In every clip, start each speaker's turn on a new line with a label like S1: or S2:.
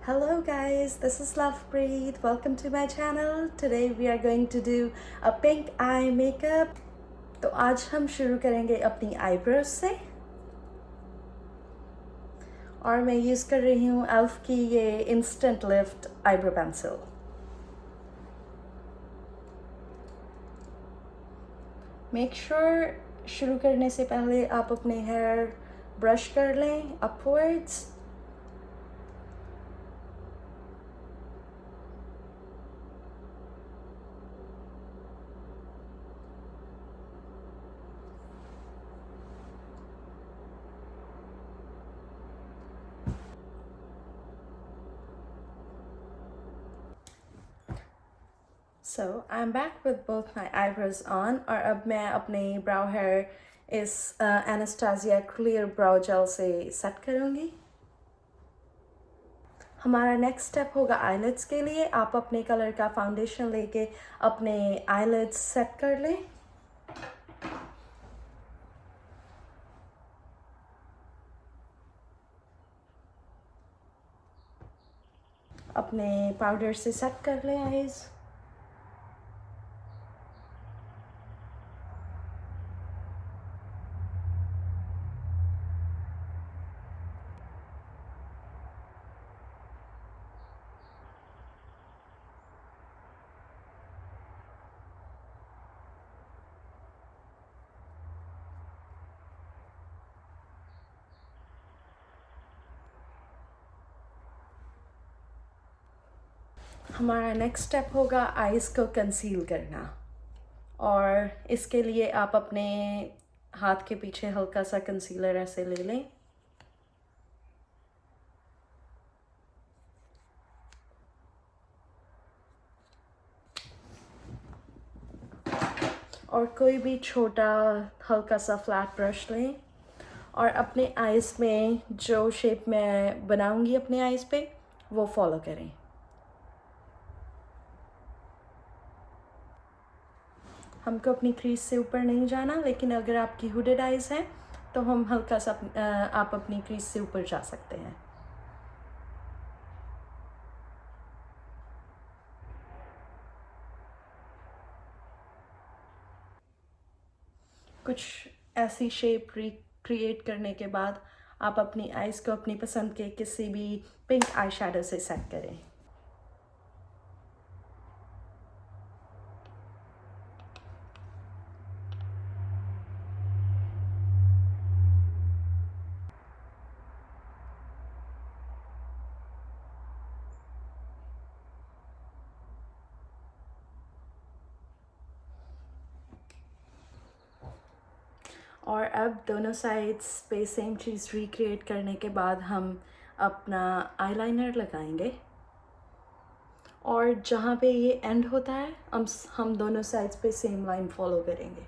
S1: Hello guys, this is Lovepreet. Welcome to my channel. Today we are going to do a pink eye makeup. तो आज हम शुरू करेंगे अपनी eyebrows से और मैं यूज़ कर रही हूँ एल्फ की ये instant lift eyebrow pencil. Make sure शुरू करने से पहले आप अपने हेयर ब्रश कर लें upwards. So I'm back with both my eyebrows on और अब मैं अपने brow hair इस Anastasia Clear Brow Gel से सेट करूँगी। हमारा नेक्स्ट स्टेप होगा आईलिड्स के लिए। आप अपने कलर का फाउंडेशन लेके अपने आईलिड्स सेट कर लें। अपने पाउडर से सेट कर लें आईज। हमारा नेक्स्ट स्टेप होगा आईज को कंसील करना और इसके लिए आप अपने हाथ के पीछे हल्का सा कंसीलर ऐसे ले लें और कोई भी छोटा हल्का सा फ्लैट ब्रश लें और अपने आईज में जो शेप मैं बनाऊंगी अपने आईज पे वो फॉलो करें। हमको अपनी क्रीज से ऊपर नहीं जाना, लेकिन अगर आपकी हुडेड आईज हैं तो हम हल्का सा आप अपनी क्रीज से ऊपर जा सकते हैं। कुछ ऐसी शेप क्रिएट करने के बाद आप अपनी आईज को अपनी पसंद के किसी भी पिंक आई शैडो से सेट करें। और अब दोनों साइड्स पे सेम चीज़ रिक्रिएट करने के बाद हम अपना आईलाइनर लगाएंगे और जहाँ पे ये एंड होता है हम दोनों साइड्स पे सेम लाइन फॉलो करेंगे।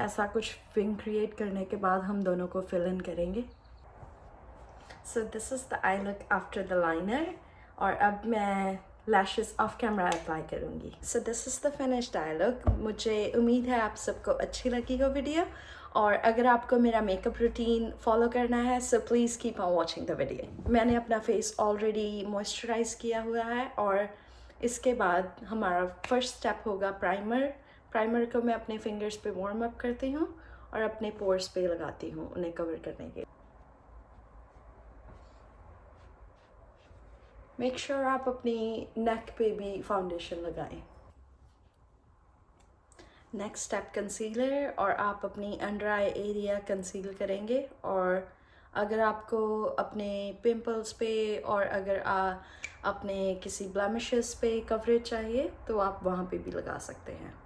S1: ऐसा कुछ विंग क्रिएट करने के बाद हम दोनों को फिल इन करेंगे। So this is the I look after the liner और अब मैं लैशेस ऑफ कैमरा अप्लाई करूँगी। So this is the finished I look. मुझे उम्मीद है आप सबको अच्छी लगी हो वीडियो और अगर आपको मेरा मेकअप रूटीन फॉलो करना है so please keep on watching the video. मैंने अपना फेस ऑलरेडी मॉइस्चराइज किया हुआ है और इसके बाद हमारा फर्स्ट स्टेप होगा प्राइमर। प्राइमर को मैं अपने फिंगर्स पे वार्म अप करती हूँ और अपने पोर्स पे लगाती हूँ उन्हें कवर करने के। मेक श्योर आप अपनी नेक पे भी फाउंडेशन लगाएं। नेक्स्ट स्टेप कंसीलर और आप अपनी अंडर आई एरिया कंसील करेंगे और अगर आपको अपने पिंपल्स पे और अगर अपने किसी ब्लेमिशेस पे कवरेज चाहिए तो आप वहाँ पे भी लगा सकते हैं।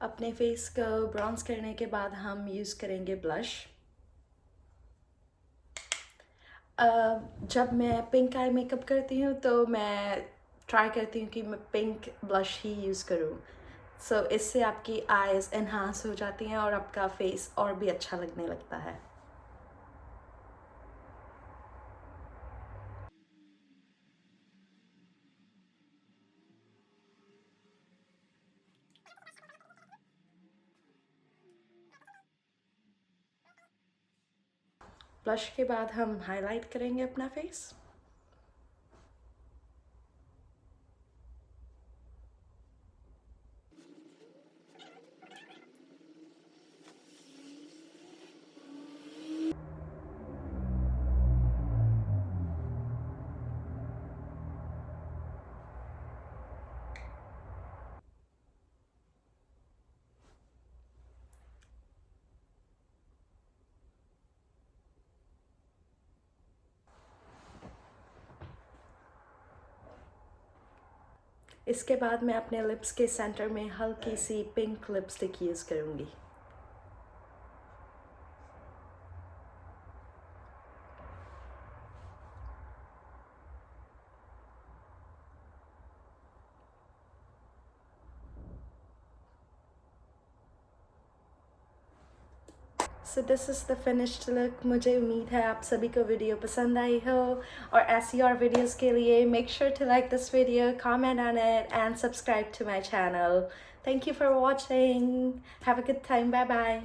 S1: अपने फेस को ब्राउन्स करने के बाद हम यूज़ करेंगे ब्लश। जब मैं पिंक आई मेकअप करती हूँ तो मैं ट्राई करती हूँ कि मैं पिंक ब्लश ही यूज़ करूँ सो इससे आपकी आईज एनहांस हो जाती हैं और आपका फेस और भी अच्छा लगने लगता है। ब्लश के बाद हम हाईलाइट करेंगे अपना फेस। इसके बाद मैं अपने लिप्स के सेंटर में हल्की सी पिंक लिपस्टिक यूज़ करूँगी। So this is the finished look. मुझे उम्मीद है आप सभी को वीडियो पसंद आई हो, और ऐसी और वीडियोस के लिए make sure to like this video, comment on it and subscribe to my channel. Thank you for watching. Have a good time. Bye bye.